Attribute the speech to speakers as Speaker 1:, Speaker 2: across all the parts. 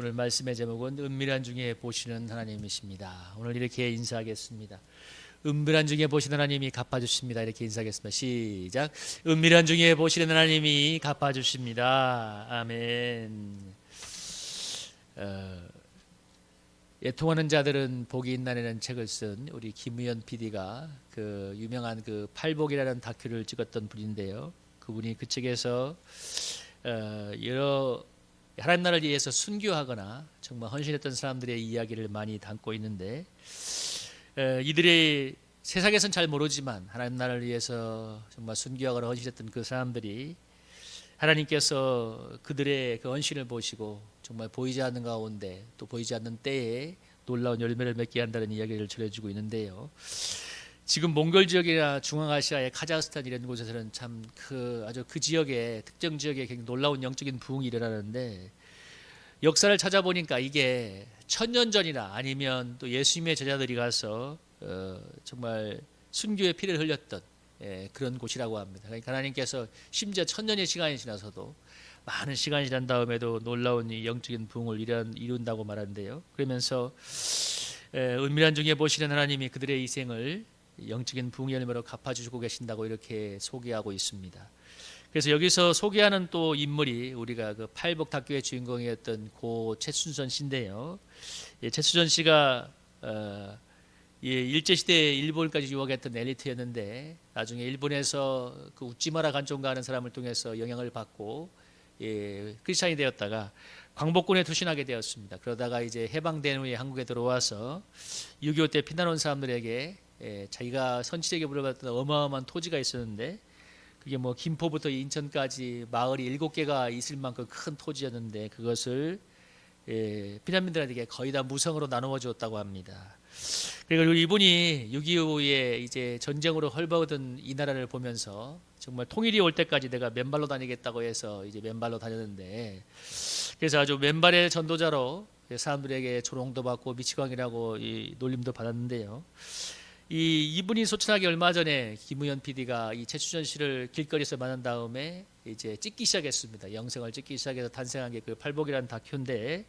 Speaker 1: 오늘 말씀의 제목은 은밀한 중에 보시는 하나님이십니다. 오늘 이렇게 인사하겠습니다. 은밀한 중에 보시는 하나님이 갚아주십니다. 이렇게 인사하겠습니다. 시작. 은밀한 중에 보시는 하나님이 갚아주십니다. 아멘. 애통하는 자들은 복이 있나라는 책을 쓴 우리 김우현 PD가 그 유명한 그 팔복이라는 다큐를 찍었던 분인데요. 그분이 그 책에서 여러 하나님 나라를 위해서 순교하거나 정말 헌신했던 사람들의 이야기를 많이 담고 있는데, 이들이 세상에선 잘 모르지만 하나님 나라를 위해서 정말 순교하거나 헌신했던 그 사람들이 하나님께서 그들의 그 헌신을 보시고 정말 보이지 않는 가운데 또 보이지 않는 때에 놀라운 열매를 맺게 한다는 이야기를 전해주고 있는데요. 지금 몽골 지역이나 중앙아시아의 카자흐스탄 이런 곳에서는 참 아주 그 지역에 특정 지역에 굉장히 놀라운 영적인 부흥이 일어나는데, 역사를 찾아보니까 이게 1000년 전이나 아니면 또 예수님의 제자들이 가서 정말 순교의 피를 흘렸던 그런 곳이라고 합니다. 그러니까 하나님께서 심지어 1000년의 시간이 지나서도 많은 시간이 지난 다음에도 놀라운 이 영적인 부흥을 이룬다고 말하는데요. 그러면서 은밀한 중에 보시는 하나님이 그들의 희생을 영적인 부흥의 열매로 갚아주시고 계신다고 이렇게 소개하고 있습니다. 그래서 여기서 소개하는 또 인물이 우리가 그 팔복 다큐의 주인공이었던 고 최순선 씨인데요. 최순선 씨가 일제시대에 일본까지 유학했던 엘리트였는데, 나중에 일본에서 그 웃지마라 간종가 하는 사람을 통해서 영향을 받고 크리스찬이 되었다가 광복군에 투신하게 되었습니다. 그러다가 이제 해방된 후에 한국에 들어와서 6.25 때 피난 온 사람들에게 자기가 선치에게 물어봤던 어마어마한 토지가 있었는데, 그게 뭐 김포부터 인천까지 마을이 7개가 있을 만큼 큰 토지였는데 그것을 피난민들에게 거의 다 무성으로 나누어 주었다고 합니다. 그리고 이분이 6.25에 이제 전쟁으로 헐벗은 이 나라를 보면서 정말 통일이 올 때까지 내가 맨발로 다니겠다고 해서 이제 맨발로 다녔는데, 그래서 아주 맨발의 전도자로 사람들에게 조롱도 받고 미치광이라고 이 놀림도 받았는데요. 이분이 소천하기 얼마 전에 김우현 PD가 이 최순선 씨를 길거리에서 만난 다음에 이제 찍기 시작했습니다. 영상을 찍기 시작해서 탄생한 게 그 팔복이라는 다큐인데,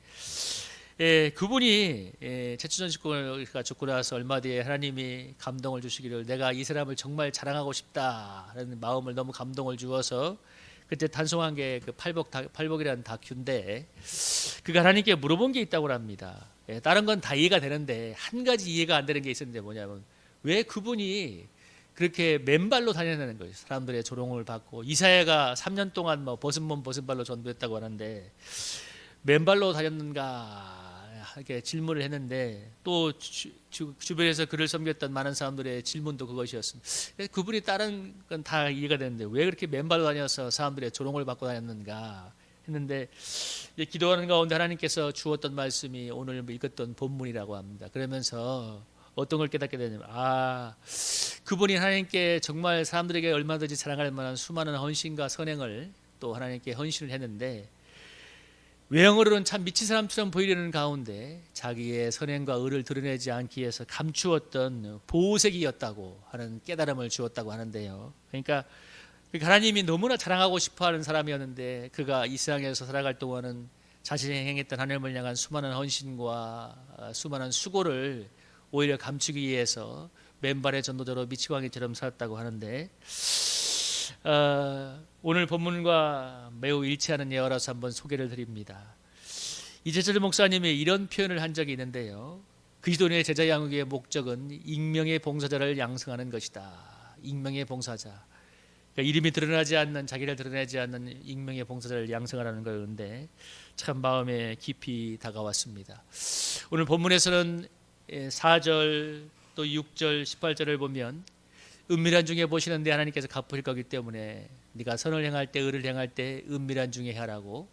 Speaker 1: 그분이 최순선 씨가 죽고 나서 얼마 뒤에 하나님이 감동을 주시기를 내가 이 사람을 정말 자랑하고 싶다라는 마음을 너무 감동을 주어서 그때 탄송한 게 그 팔복이라는 다큐인데, 그가 하나님께 물어본 게 있다고 합니다. 다른 건 다 이해가 되는데 한 가지 이해가 안 되는 게 있었는데 뭐냐면, 왜 그분이 그렇게 맨발로 다녔다는 거예요. 사람들의 조롱을 받고 이사야가 3년 동안 뭐 벗은 몸 벗은 발로 전도했다고 하는데 맨발로 다녔는가 이렇게 질문을 했는데, 또 주변에서 그를 섬겼던 많은 사람들의 질문도 그것이었습니다. 그분이 다른 건 다 이해가 되는데 왜 그렇게 맨발로 다녀서 사람들의 조롱을 받고 다녔는가 했는데, 기도하는 가운데 하나님께서 주었던 말씀이 오늘 읽었던 본문이라고 합니다. 그러면서 어떤 걸 깨닫게 되냐면, 그분이 하나님께 정말 사람들에게 얼마든지 자랑할 만한 수많은 헌신과 선행을 또 하나님께 헌신을 했는데, 외형으로는 참 미친 사람처럼 보이려는 가운데 자기의 선행과 의를 드러내지 않기 위해서 감추었던 보호색이었다고 하는 깨달음을 주었다고 하는데요. 그러니까 하나님이 너무나 자랑하고 싶어하는 사람이었는데, 그가 이 세상에서 살아갈 동안은 자신이 행했던 하나님을 향한 수많은 헌신과 수많은 수고를 오히려 감추기 위해서 맨발의 전도자로 미치광이처럼 살았다고 하는데, 오늘 본문과 매우 일치하는 예화라서 한번 소개를 드립니다. 이재철 목사님이 이런 표현을 한 적이 있는데요. 그리스도인의 제자 양육의 목적은 익명의 봉사자를 양성하는 것이다. 익명의 봉사자, 그러니까 이름이 드러나지 않는, 자기를 드러내지 않는 익명의 봉사자를 양성하라는 거였는데 참 마음에 깊이 다가왔습니다. 오늘 본문에서는 4절 또 6절 18절을 보면, 은밀한 중에 보시는데 하나님께서 갚으실 거기 때문에 네가 선을 행할 때 의를 행할 때 은밀한 중에 하라고,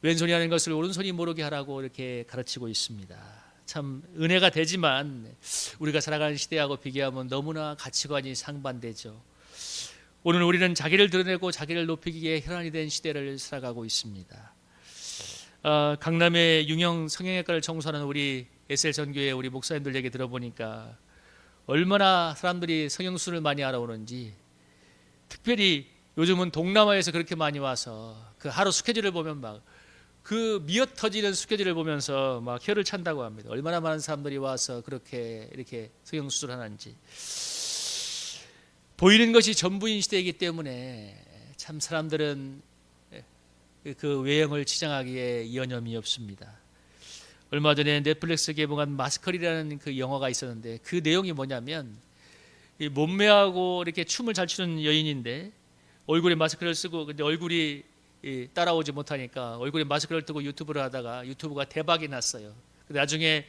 Speaker 1: 왼손이 하는 것을 오른손이 모르게 하라고 이렇게 가르치고 있습니다. 참 은혜가 되지만 우리가 살아가는 시대하고 비교하면 너무나 가치관이 상반되죠. 오늘 우리는 자기를 드러내고 자기를 높이기에 혈안이 된 시대를 살아가고 있습니다. 강남의 융형 성형외과를 청소하는 우리 에셀 전교회 우리 목사님들 얘기 들어보니까 얼마나 사람들이 성형수술을 많이 알아오는지, 특별히 요즘은 동남아에서 그렇게 많이 와서 그 하루 스케줄을 보면 막 그 미어 터지는 스케줄을 보면서 막 혀를 찬다고 합니다. 얼마나 많은 사람들이 와서 그렇게 이렇게 성형수술을 하는지. 보이는 것이 전부인 시대이기 때문에 참 사람들은 그 외형을 치장하기에 여념이 없습니다. 얼마 전에 넷플릭스 개봉한 마스컬이라는 그 영화가 있었는데 그 내용이 뭐냐면 이 몸매하고 이렇게 춤을 잘 추는 여인인데 얼굴에 마스크를 쓰고 근데 얼굴이 따라오지 못하니까 얼굴에 마스크를 뜨고 유튜브를 하다가 유튜브가 대박이 났어요. 근데 나중에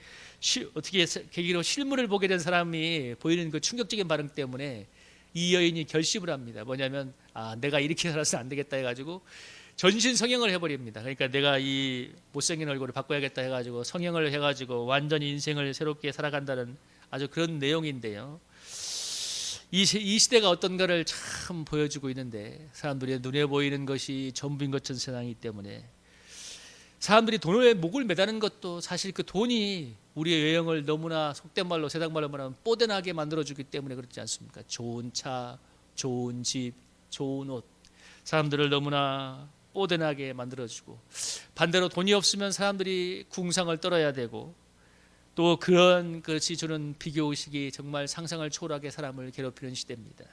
Speaker 1: 어떻게 계기로 실물을 보게 된 사람이 보이는 그 충격적인 반응 때문에 이 여인이 결심을 합니다. 뭐냐면 내가 이렇게 살아서는 안 되겠다 해가지고 전신 성형을 해버립니다. 그러니까 내가 이 못생긴 얼굴을 바꿔야겠다 해가지고 성형을 해가지고 완전히 인생을 새롭게 살아간다는 아주 그런 내용인데요. 이 시대가 어떤가를 참 보여주고 있는데 사람들의 눈에 보이는 것이 전부인 것처럼 세상이기 때문에 사람들이 돈에 목을 매다는 것도 사실 그 돈이 우리의 외형을 너무나 속된 말로 세상 말로 말하면 뽀대나게 만들어주기 때문에 그렇지 않습니까? 좋은 차, 좋은 집, 좋은 옷 사람들을 너무나 뽀대나게 만들어주고 반대로 돈이 없으면 사람들이 궁상을 떨어야 되고 또 그런 것이 주는 비교의식이 정말 상상을 초월하게 사람을 괴롭히는 시대입니다.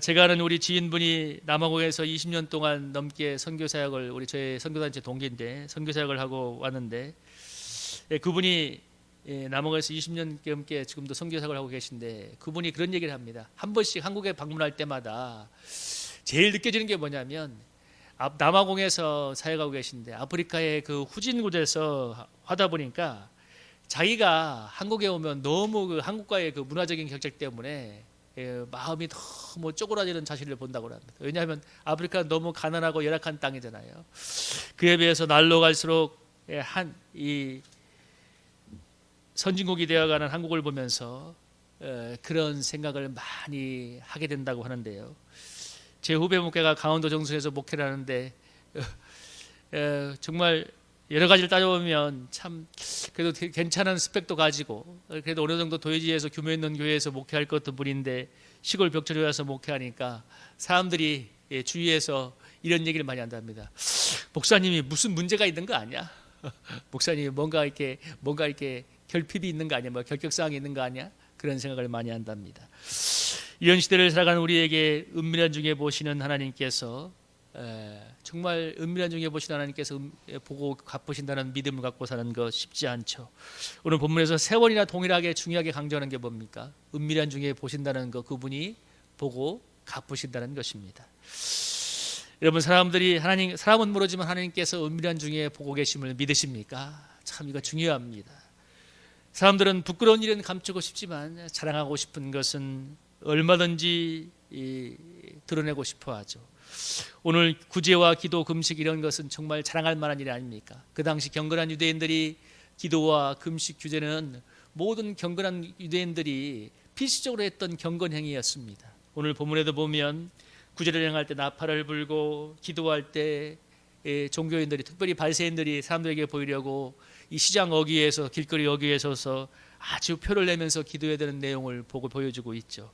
Speaker 1: 제가 아는 우리 지인분이 남아공에서 20년 동안 넘게 선교사역을 우리 저희 선교단체 동기인데 선교사역을 하고 왔는데 그분이 남아공에서 20년 넘게 지금도 선교사역을 하고 계신데 그분이 그런 얘기를 합니다. 한 번씩 한국에 방문할 때마다 제일 느껴지는 게 뭐냐면 남아공에서 사역하고 계신데 아프리카의 그 후진국에서 하다 보니까 자기가 한국에 오면 너무 그 한국과의 그 문화적인 격차 때문에 마음이 너무 쪼그라지는 자신을 본다고 합니다. 왜냐하면 아프리카는 너무 가난하고 열악한 땅이잖아요. 그에 비해서 날로 갈수록 이 선진국이 되어가는 한국을 보면서 그런 생각을 많이 하게 된다고 하는데요. 제 후배 목회가 강원도 정선에서 목회를 하는데 정말 여러 가지를 따져보면 참 그래도 괜찮은 스펙도 가지고 그래도 어느 정도 도회지에서 규모 있는 교회에서 목회할 것 같은 분인데 시골 벽천에 와서 목회하니까 사람들이 주위에서 이런 얘기를 많이 한답니다. 목사님이 무슨 문제가 있는 거 아니야? 목사님이 뭔가 이렇게 결핍이 있는 거 아니야? 뭐 결격사항이 있는 거 아니야? 그런 생각을 많이 한답니다. 이런 시대를 살아가는 우리에게 은밀한 중에 보시는 하나님께서 정말 은밀한 중에 보시는 하나님께서 보고 갚으신다는 믿음을 갖고 사는 것 쉽지 않죠. 오늘 본문에서 세월이나 동일하게 중요하게 강조하는 게 뭡니까? 은밀한 중에 보신다는 것, 그분이 보고 갚으신다는 것입니다. 여러분 사람은 모르지만 하나님께서 은밀한 중에 보고 계심을 믿으십니까? 참 이거 중요합니다. 사람들은 부끄러운 일은 감추고 싶지만 자랑하고 싶은 것은 얼마든지 드러내고 싶어 하죠. 오늘 구제와 기도, 금식 이런 것은 정말 자랑할 만한 일이 아닙니까? 그 당시 경건한 유대인들이 기도와 금식 규제는 모든 경건한 유대인들이 필수적으로 했던 경건 행위였습니다. 오늘 본문에도 보면 구제를 행할 때 나팔을 불고 기도할 때 종교인들이 특별히 바리새인들이 사람들에게 보이려고 이 시장 어귀에서 길거리 어귀에 서서 아주 표를 내면서 기도해야 되는 내용을 보여주고 있죠.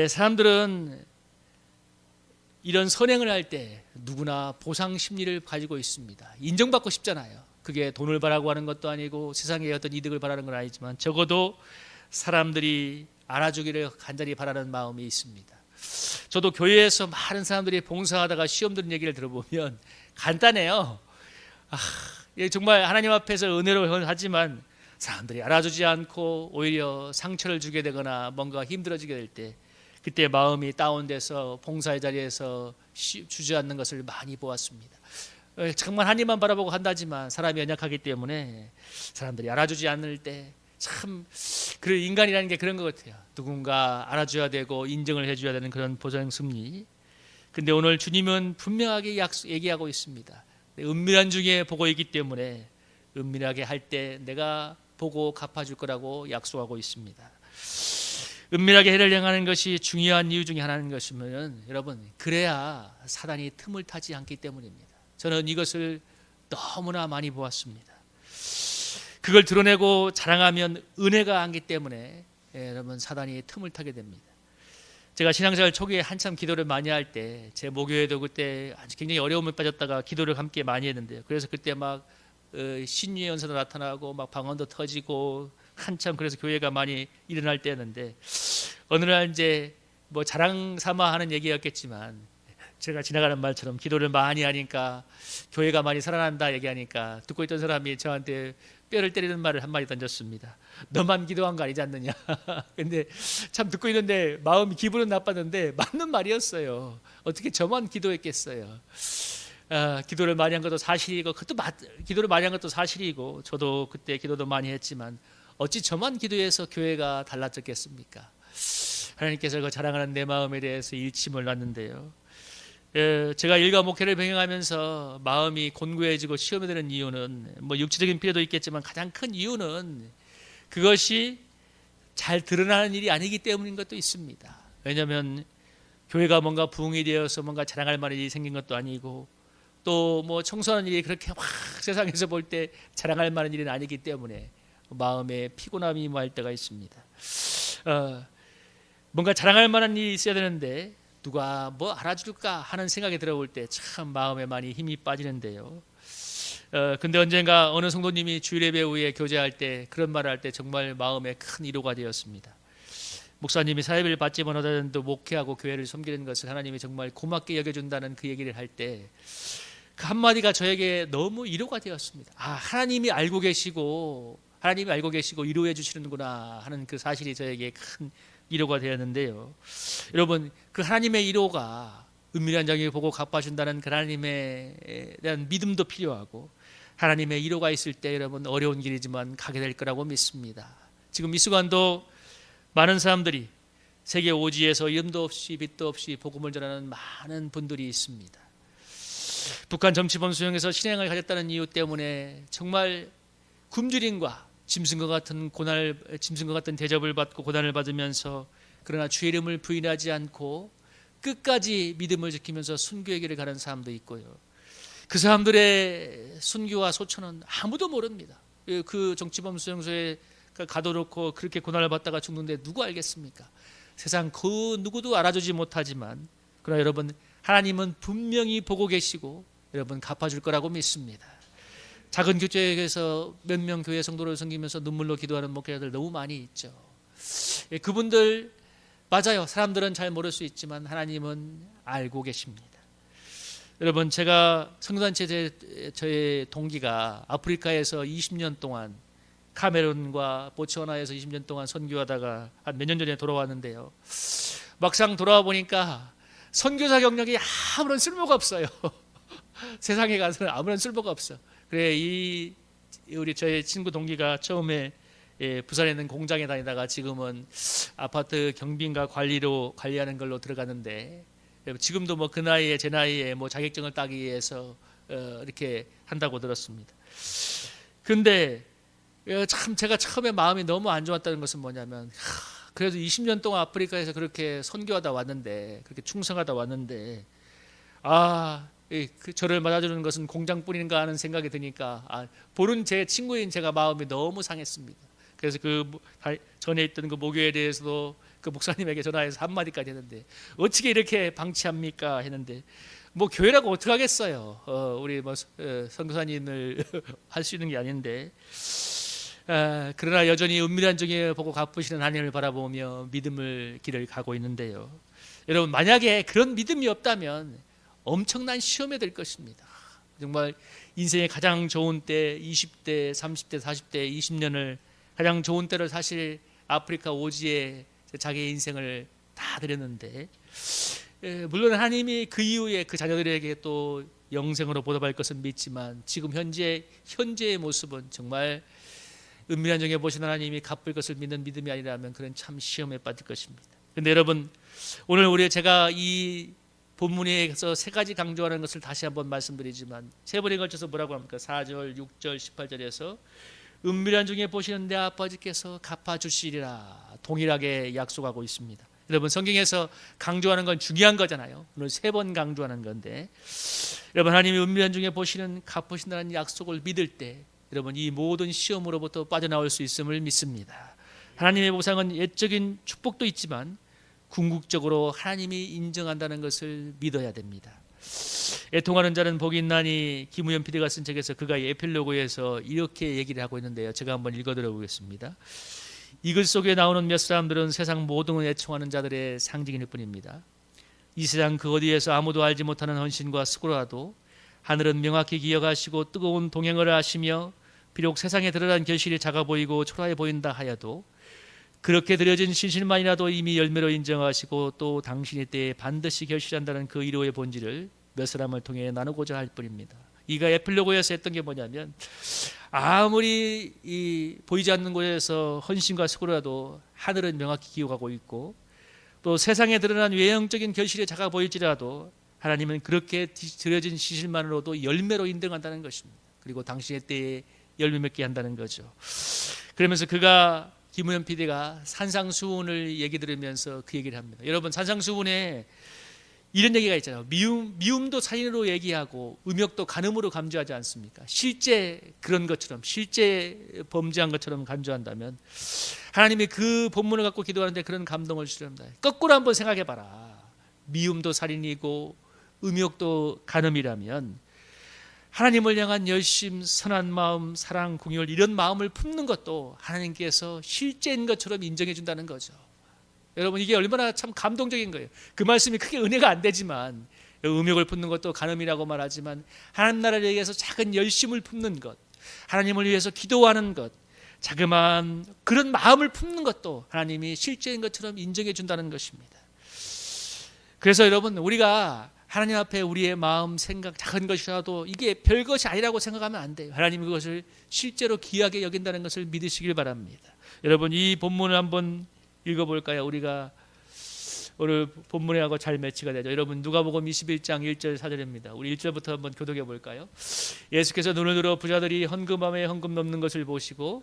Speaker 1: 사람들은 이런 선행을 할 때 누구나 보상 심리를 가지고 있습니다. 인정받고 싶잖아요. 그게 돈을 바라고 하는 것도 아니고 세상의 어떤 이득을 바라는 건 아니지만 적어도 사람들이 알아주기를 간절히 바라는 마음이 있습니다. 저도 교회에서 많은 사람들이 봉사하다가 시험 드는 얘기를 들어보면 간단해요. 정말 하나님 앞에서 은혜로 하지만 사람들이 알아주지 않고 오히려 상처를 주게 되거나 뭔가 힘들어지게 될 때 그때 마음이 다운돼서 봉사의 자리에서 주저앉는 것을 많이 보았습니다. 정말 하나님만 바라보고 한다지만 사람이 연약하기 때문에 사람들이 알아주지 않을 때 참 그 인간이라는 게 그런 것 같아요. 누군가 알아줘야 되고 인정을 해줘야 되는 그런 보상 심리. 근데 오늘 주님은 분명하게 얘기하고 있습니다. 은밀한 중에 보고 있기 때문에 은밀하게 할 때 내가 보고 갚아줄 거라고 약속하고 있습니다. 은밀하게 해를 행하는 것이 중요한 이유 중에 하나인 것이면 여러분 그래야 사단이 틈을 타지 않기 때문입니다. 저는 이것을 너무나 많이 보았습니다. 그걸 드러내고 자랑하면 은혜가 안기 때문에 여러분 사단이 틈을 타게 됩니다. 제가 신앙생활 초기에 한참 기도를 많이 할 때 제 모교회도 그때 아주 굉장히 어려움에 빠졌다가 기도를 함께 많이 했는데요. 그래서 그때 막 신유의 연사도 나타나고 막 방언도 터지고 한참 그래서 교회가 많이 일어날 때였는데 어느 날 이제 뭐 자랑 삼아 하는 얘기였겠지만 제가 지나가는 말처럼 기도를 많이 하니까 교회가 많이 살아난다 얘기하니까 듣고 있던 사람이 저한테 뼈를 때리는 말을 한마디 던졌습니다. 너만 기도한 거 아니지 않느냐. 근데 참 듣고 있는데 마음이 기분은 나빴는데 맞는 말이었어요. 어떻게 저만 기도했겠어요. 기도를 많이 한 것도 사실이고 기도를 많이 한 것도 사실이고 저도 그때 기도도 많이 했지만 어찌 저만 기도해서 교회가 달라졌겠습니까? 하나님께서 그 자랑하는 내 마음에 대해서 일침을 놨는데요. 제가 일과 목회를 병행하면서 마음이 곤고해지고 시험에 드는 이유는 뭐 육체적인 필요도 있겠지만 가장 큰 이유는 그것이 잘 드러나는 일이 아니기 때문인 것도 있습니다. 왜냐하면 교회가 뭔가 부흥이 되어서 뭔가 자랑할 만한 일이 생긴 것도 아니고 또 뭐 청소하는 일이 그렇게 확 세상에서 볼 때 자랑할 만한 일은 아니기 때문에 마음에 피곤함이 임할 때가 있습니다. 뭔가 자랑할 만한 일이 있어야 되는데 누가 뭐 알아줄까 하는 생각이 들어올 때 참 마음에 많이 힘이 빠지는데요. 근데 언젠가 어느 성도님이 주일 예배 후에 교제할 때 그런 말을 할 때 정말 마음에 큰 위로가 되었습니다. 목사님이 사회비를 받지 못하더라도 목회하고 교회를 섬기는 것을 하나님이 정말 고맙게 여겨준다는 그 얘기를 할 때 그 한마디가 저에게 너무 위로가 되었습니다. 하나님이 알고 계시고 위로해 주시는구나 하는 그 사실이 저에게 큰 위로가 되었는데요. 여러분 그 하나님의 위로가 은밀한 장을 보고 갚아준다는 그 하나님에 대한 믿음도 필요하고 하나님의 위로가 있을 때 여러분 어려운 길이지만 가게 될 거라고 믿습니다. 지금 이 순간도 많은 사람들이 세계 오지에서 이름도 없이 빛도 없이 복음을 전하는 많은 분들이 있습니다. 북한 정치범 수용에서 신앙을 가졌다는 이유 때문에 정말 굶주림과 짐승과 같은 대접을 받고 고난을 받으면서 그러나 주의 이름을 부인하지 않고 끝까지 믿음을 지키면서 순교의 길을 가는 사람도 있고요. 그 사람들의 순교와 소천은 아무도 모릅니다. 그 정치범 수용소에 가둬놓고 그렇게 고난을 받다가 죽는데 누구 알겠습니까? 세상 그 누구도 알아주지 못하지만 그러나 여러분 하나님은 분명히 보고 계시고 여러분 갚아줄 거라고 믿습니다. 작은 교회에서 몇 명 교회 성도를 섬기면서 눈물로 기도하는 목회자들 너무 많이 있죠. 그분들 맞아요. 사람들은 잘 모를 수 있지만 하나님은 알고 계십니다. 여러분 제가 성단체 저의 동기가 아프리카에서 20년 동안 카메룬과 보츠와나에서 20년 동안 선교하다가 한 몇 년 전에 돌아왔는데요. 막상 돌아와 보니까 선교사 경력이 아무런 쓸모가 없어요. 세상에 가서는 아무런 쓸모가 없어. 그래 우리 저의 친구 동기가 처음에 부산에 있는 공장에 다니다가 지금은 아파트 경비인가 관리하는 걸로 들어갔는데 지금도 뭐 그 나이에 제 나이에 뭐 자격증을 따기 위해서 이렇게 한다고 들었습니다. 근데 참 제가 처음에 마음이 너무 안 좋았다는 것은 뭐냐면 그래도 20년 동안 아프리카에서 그렇게 선교하다 왔는데 그렇게 충성하다 왔는데 저를 맞아주는 것은 공장뿐인가 하는 생각이 드니까 보는 제 친구인 제가 마음이 너무 상했습니다. 그래서 전에 있던 그 모교에 대해서도 그 목사님에게 전화해서 한마디까지 했는데 어떻게 이렇게 방치합니까 했는데 뭐 교회라고 어떻게 하겠어요. 우리 뭐 선교사님을 할 수 있는 게 아닌데 그러나 여전히 은밀한 중에 보고 갚으시는 하나님을 바라보며 믿음을 길을 가고 있는데요. 여러분 만약에 그런 믿음이 없다면 엄청난 시험에 될 것입니다. 정말 인생의 가장 좋은 때 20대, 30대, 40대, 20년을 가장 좋은 때를 사실 아프리카 오지에 자기의 인생을 다 드렸는데 물론 하나님이 그 이후에 그 자녀들에게 또 영생으로 보답할 것은 믿지만 지금 현재의 모습은 정말 은밀한 중에 보신 하나님이 갚을 것을 믿는 믿음이 아니라면 그런 참 시험에 빠질 것입니다. 그런데 여러분 오늘 제가 이 본문에서 세 가지 강조하는 것을 다시 한번 말씀드리지만 세 번에 걸쳐서 뭐라고 합니까? 4절, 6절, 18절에서 은밀한 중에 보시는 내 아버지께서 갚아주시리라 동일하게 약속하고 있습니다. 여러분 성경에서 강조하는 건 중요한 거잖아요. 오늘 세 번 강조하는 건데 여러분 하나님이 은밀한 중에 보시는 갚으신다는 약속을 믿을 때 여러분 이 모든 시험으로부터 빠져나올 수 있음을 믿습니다. 하나님의 보상은 옛적인 축복도 있지만 궁극적으로 하나님이 인정한다는 것을 믿어야 됩니다. 애통하는 자는 복이 있나니 김우현 PD가 쓴 책에서 그가 에필로그에서 이렇게 얘기를 하고 있는데요. 제가 한번 읽어드려 보겠습니다. 이 글 속에 나오는 몇 사람들은 세상 모든 걸 애청하는 자들의 상징일 뿐입니다. 이 세상 그 어디에서 아무도 알지 못하는 헌신과 수고라도 하늘은 명확히 기억하시고 뜨거운 동행을 하시며 비록 세상에 드러난 결실이 작아 보이고 초라해 보인다 하여도 그렇게 드려진 신실만이라도 이미 열매로 인정하시고 또 당신의 때에 반드시 결실한다는 그 위로의 본질을 몇 사람을 통해 나누고자 할 뿐입니다. 이가 에필로그에서 했던 게 뭐냐면 아무리 이 보이지 않는 곳에서 헌신과 수고라도 하늘은 명확히 기억하고 있고 또 세상에 드러난 외형적인 결실이 작아 보일지라도 하나님은 그렇게 드려진 신실만으로도 열매로 인정한다는 것입니다. 그리고 당신의 때에 열매 맺게 한다는 거죠. 그러면서 그가 김우현 PD가 산상수훈을 얘기 들으면서 그 얘기를 합니다. 여러분 산상수훈에 이런 얘기가 있잖아요. 미움도 살인으로 얘기하고 음욕도 간음으로 감조하지 않습니까? 실제 그런 것처럼 실제 범죄한 것처럼 감조한다면 하나님이 그 본문을 갖고 기도하는데 그런 감동을 주십니다. 거꾸로 한번 생각해 봐라. 미움도 살인이고 음욕도 간음이라면 하나님을 향한 열심, 선한 마음, 사랑, 궁율 이런 마음을 품는 것도 하나님께서 실제인 것처럼 인정해 준다는 거죠. 여러분 이게 얼마나 참 감동적인 거예요. 그 말씀이 크게 은혜가 안 되지만 음욕을 품는 것도 간음이라고 말하지만 하나님 나라를 위해서 작은 열심을 품는 것, 하나님을 위해서 기도하는 것, 자그마한 그런 마음을 품는 것도 하나님이 실제인 것처럼 인정해 준다는 것입니다. 그래서 여러분 우리가 하나님 앞에 우리의 마음, 생각, 작은 것이라도 이게 별것이 아니라고 생각하면 안 돼요. 하나님이 그것을 실제로 귀하게 여긴다는 것을 믿으시길 바랍니다. 여러분 이 본문을 한번 읽어볼까요? 우리가 오늘 본문하고 잘 매치가 되죠. 여러분 누가복음 21장 1절 4절입니다. 우리 1절부터 한번 교독해 볼까요? 예수께서 눈을 들어 부자들이 헌금함에 헌금 넘는 것을 보시고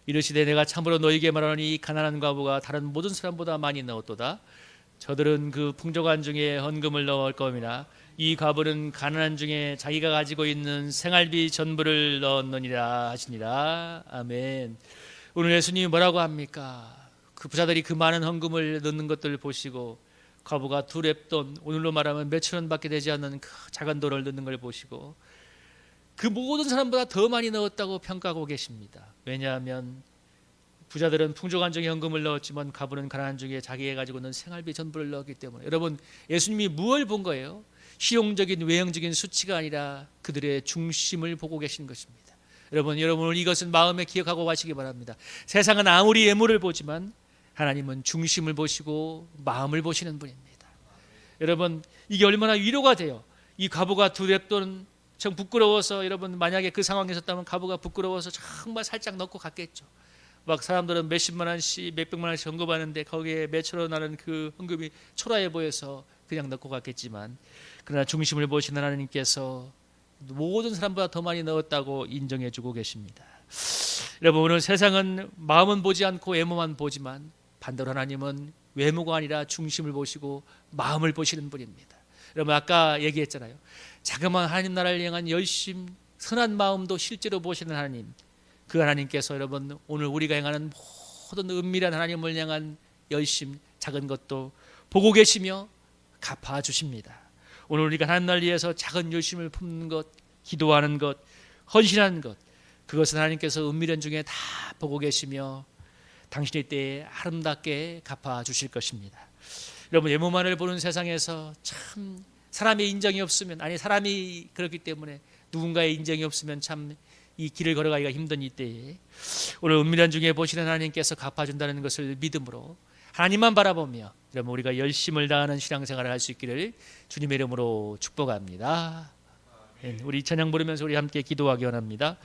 Speaker 1: 이르시되 내가 참으로 너희에게 말하노니 이 가난한 과부가 다른 모든 사람보다 많이 넣었도다. 저들은 그 풍족한 중에 헌금을 넣을 겁니다. 이 과부는 가난한 중에 자기가 가지고 있는 생활비 전부를 넣었느니라 하시니라. 아멘. 오늘 예수님이 뭐라고 합니까? 그 부자들이 그 많은 헌금을 넣는 것들을 보시고 과부가 두 렙돈, 오늘로 말하면 몇천 원밖에 되지 않는 그 작은 돈을 넣는 걸 보시고 그 모든 사람보다 더 많이 넣었다고 평가하고 계십니다. 왜냐하면 부자들은 풍족한 중에 헌금을 넣었지만 과부는 가난한 중에 자기가 가지고 있는 생활비 전부를 넣었기 때문에 여러분 예수님이 무엇을 본 거예요? 실용적인 외형적인 수치가 아니라 그들의 중심을 보고 계신 것입니다. 여러분 이것은 마음에 기억하고 가시기 바랍니다. 세상은 아무리 예물을 보지만 하나님은 중심을 보시고 마음을 보시는 분입니다. 여러분 이게 얼마나 위로가 돼요. 이 과부가 두 렙돈 정 부끄러워서 여러분 만약에 그 상황에 있었다면 과부가 부끄러워서 정말 살짝 넣고 갔겠죠. 막 사람들은 몇십만 원씩 몇백만 원씩 헌금하는데 거기에 몇천 원 하는 그 헌금이 초라해 보여서 그냥 넣고 갔겠지만 그러나 중심을 보시는 하나님께서 모든 사람보다 더 많이 넣었다고 인정해 주고 계십니다. 여러분 오늘 세상은 마음은 보지 않고 외모만 보지만 반대로 하나님은 외모가 아니라 중심을 보시고 마음을 보시는 분입니다. 여러분 아까 얘기했잖아요. 자그마한 하나님 나라를 향한 열심, 선한 마음도 실제로 보시는 하나님. 그 하나님께서 여러분 오늘 우리가 행하는 모든 은밀한 하나님을 향한 열심, 작은 것도 보고 계시며 갚아주십니다. 오늘 우리가 하나님 나라를 위해서 작은 열심을 품는 것, 기도하는 것, 헌신하는 것, 그것은 하나님께서 은밀한 중에 다 보고 계시며 당신의 때에 아름답게 갚아주실 것입니다. 여러분 외모만을 보는 세상에서 참 사람의 인정이 없으면 사람이 그렇기 때문에 누군가의 인정이 없으면 참 이 길을 걸어가기가 힘든 이때에 오늘 은밀한 중에 보시는 하나님께서 갚아준다는 것을 믿음으로 하나님만 바라보며 여러분 우리가 열심을 다하는 신앙생활을 할 수 있기를 주님의 이름으로 축복합니다. 우리 찬양 부르면서 우리 함께 기도하기 원합니다.